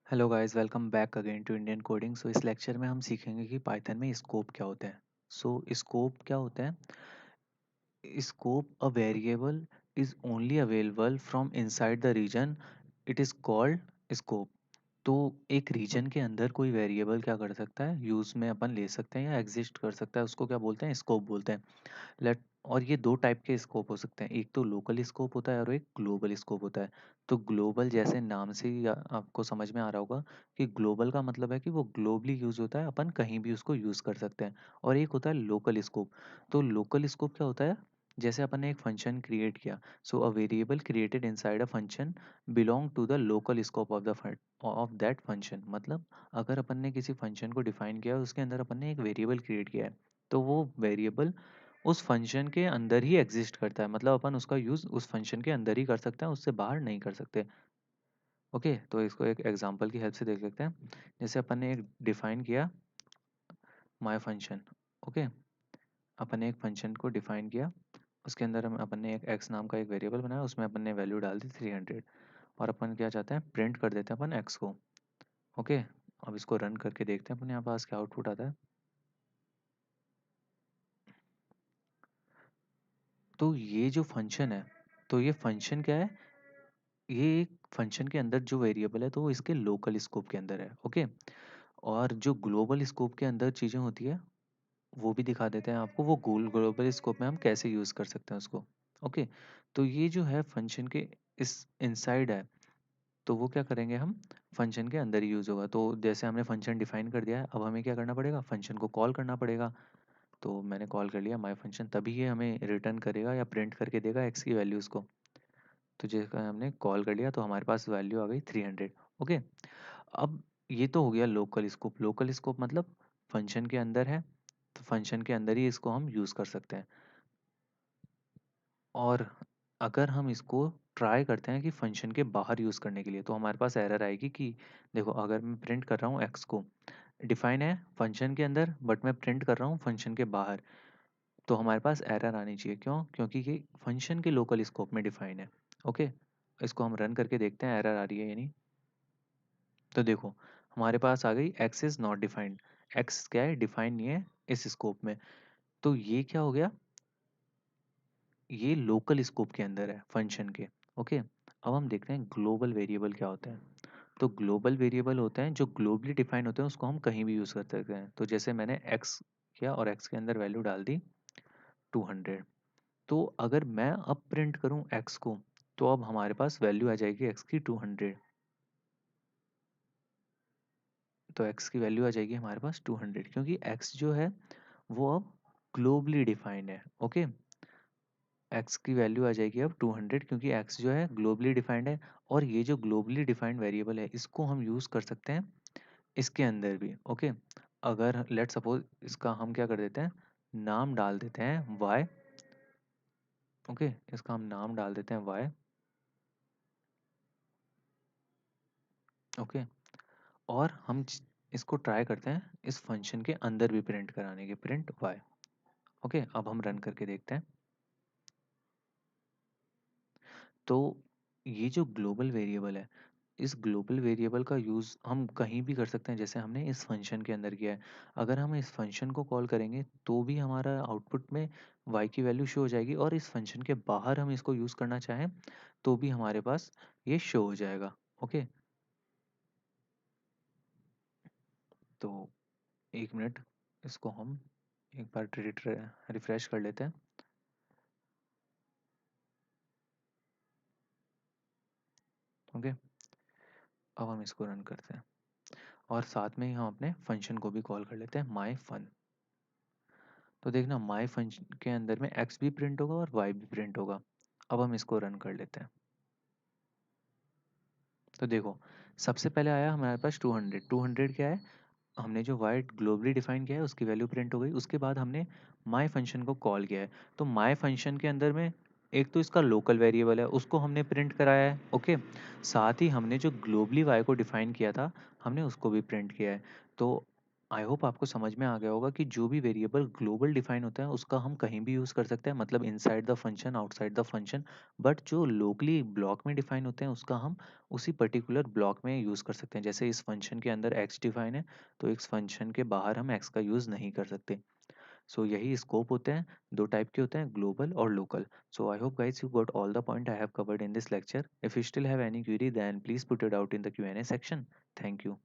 Hello guys, welcome back again to Indian coding. So इस lecture में हम सीखेंगे कि पाइथन में स्कोप क्या होता है। सो स्कोप क्या होता है? Scope a variable is only available from inside the region, it is called scope. तो एक रीजन के अंदर कोई वेरिएबल क्या कर सकता है, यूज में अपन ले सकते हैं या एग्जिस्ट कर सकता है, उसको क्या बोलते हैं? स्कोप बोलते हैं। लेट और ये दो टाइप के स्कोप हो सकते हैं, एक तो लोकल स्कोप होता है और एक ग्लोबल स्कोप होता है। तो ग्लोबल जैसे नाम से ही आपको समझ में आ रहा होगा कि ग्लोबल का मतलब है कि वो ग्लोबली यूज होता है, अपन कहीं भी उसको यूज कर सकते हैं। और एक होता है लोकल स्कोप। तो लोकल स्कोप क्या होता है? जैसे अपन ने एक फंक्शन क्रिएट किया, so a variable created inside a function belong to the local scope of that function. मतलब अगर अपन ने किसी फंक्शन को डिफाइन किया, उसके अंदर अपन ने एक वेरिएबल क्रिएट किया है, तो वो वेरिएबल उस फंक्शन के अंदर ही एग्जिस्ट करता है। मतलब अपन उसका यूज उस फंक्शन के अंदर ही कर सकते हैं, उससे बाहर नहीं कर सकते। ओके, तो इसको एक एग्जांपल की हेल्प से देख लेते हैं। जैसे अपन ने एक डिफाइन किया माय फंक्शन। ओके, अपन ने एक फंक्शन को डिफाइन किया, उसके अंदर हम अपन ने एक एक्स नाम का एक वेरिएबल बनाया, उसमें अपन ने वैल्यू डाल दी 300। और अपन क्या चाहते हैं, प्रिंट कर देते हैं अपन एक्स को। ओके, अब इसको रन करके देखते हैं अपन यहाँ पास क्या आउटपुट आता है। तो ये जो फंक्शन है, तो ये फंक्शन क्या है? ये एक फंक्शन के अंदर जो वेरिएबल है, तो वो इसके लोकल स्कोप के अंदर है। ओके, और जो ग्लोबल स्कोप के अंदर चीज़ें होती है, वो भी दिखा देते हैं आपको। वो ग्लोबल स्कोप में हम कैसे यूज़ कर सकते हैं उसको। ओके, तो ये जो है फंक्शन के इस इनसाइड है, तो वो क्या करेंगे हम, फंक्शन के अंदर ही यूज़ होगा। तो जैसे हमने फंक्शन डिफाइन कर दिया है, अब हमें क्या करना पड़ेगा, फंक्शन को कॉल करना पड़ेगा। तो मैंने कॉल कर लिया माय फंक्शन, तभी ये हमें रिटर्न करेगा या प्रिंट करके देगा एक्स की वैल्यूज़ को। तो जैसे हमने कॉल कर लिया, तो हमारे पास वैल्यू आ गई 300। ओके, अब ये तो हो गया लोकल स्कोप। लोकल स्कोप मतलब फंक्शन के अंदर है, तो फंक्शन के अंदर ही इसको हम यूज़ कर सकते हैं। और अगर हम इसको ट्राई करते हैं कि फंक्शन के बाहर यूज़ करने के लिए, तो हमारे पास एरर आएगी कि देखो, अगर मैं प्रिंट कर रहा हूँ एक्स को, डिफाइन है फंक्शन के अंदर, बट मैं प्रिंट कर रहा हूँ फंक्शन के बाहर, तो हमारे पास एरर आनी चाहिए। क्यों? क्योंकि ये फंक्शन के लोकल स्कोप में डिफाइन है। ओके, इसको हम रन करके देखते हैं एरर आ रही है या नहीं। तो देखो, हमारे पास आ गई x is not defined. X क्या है, डिफाइन नहीं है इस स्कोप में। तो ये क्या हो गया, ये लोकल स्कोप के अंदर है फंक्शन के। ओके, अब हम देखते हैं ग्लोबल वेरिएबल क्या होता है। तो ग्लोबल वेरिएबल होते हैं जो ग्लोबली डिफाइन होते हैं, उसको हम कहीं भी यूज़ कर सकते हैं। तो जैसे मैंने एक्स किया और एक्स के अंदर वैल्यू डाल दी 200। तो अगर मैं अब प्रिंट करूं एक्स को, तो अब हमारे पास वैल्यू आ जाएगी एक्स की 200। तो एक्स की वैल्यू आ जाएगी हमारे पास 200, क्योंकि एक्स जो है वो अब ग्लोबली डिफाइंड है। ओके, एक्स की वैल्यू आ जाएगी अब 200, क्योंकि एक्स जो है ग्लोबली डिफाइंड है। और ये जो ग्लोबली डिफाइंड वेरिएबल है, इसको हम यूज़ कर सकते हैं इसके अंदर भी। ओके, अगर लेट सपोज इसका हम क्या कर देते हैं, नाम डाल देते हैं वाई। ओके, इसका हम नाम डाल देते हैं वाई। ओके, और हम इसको ट्राई करते हैं इस फंक्शन के अंदर भी प्रिंट कराने के, प्रिंट वाई। ओके, अब हम रन करके देखते हैं। तो ये जो ग्लोबल वेरिएबल है, इस ग्लोबल वेरिएबल का यूज़ हम कहीं भी कर सकते हैं, जैसे हमने इस फंक्शन के अंदर किया है। अगर हम इस फंक्शन को कॉल करेंगे, तो भी हमारा आउटपुट में y की वैल्यू शो हो जाएगी, और इस फंक्शन के बाहर हम इसको यूज़ करना चाहें, तो भी हमारे पास ये शो हो जाएगा। ओके, तो एक मिनट, इसको हम एक बार रिफ्रेश कर लेते हैं। ओके, अब हम इसको रन करते हैं, और साथ में ही हम अपने फंक्शन को भी कॉल कर लेते हैं माई फन। तो देखना, माई फंक्शन के अंदर में एक्स भी प्रिंट होगा और वाई भी प्रिंट होगा। अब हम इसको रन कर लेते हैं। तो देखो, सबसे पहले आया हमारे पास 200। 200 क्या है, हमने जो वाई ग्लोबली डिफाइन किया है उसकी वैल्यू प्रिंट हो गई। उसके बाद हमने माई फंक्शन को कॉल किया है, तो माई फंक्शन के अंदर में एक तो इसका लोकल वेरिएबल है, उसको हमने प्रिंट कराया है। ओके, साथ ही हमने जो ग्लोबली वाई को डिफाइन किया था, हमने उसको भी प्रिंट किया है। तो आई होप आपको समझ में आ गया होगा कि जो भी वेरिएबल ग्लोबल डिफाइन होता है उसका हम कहीं भी यूज़ कर सकते हैं, मतलब inside the function, outside the function. But जो लोकली ब्लॉक में डिफाइन होते हैं उसका हम उसी पर्टिकुलर ब्लॉक में यूज़ कर सकते हैं। जैसे इस फंक्शन के अंदर एक्स डिफाइन है, तो इस फंक्शन के बाहर हम एक्स का यूज़ नहीं कर सकते। सो यही स्कोप होते हैं, दो टाइप के होते हैं, ग्लोबल और local. So I hope guys you got all the point I have covered in this lecture. If you still have any query then please put it out in the Q&A section. Thank you.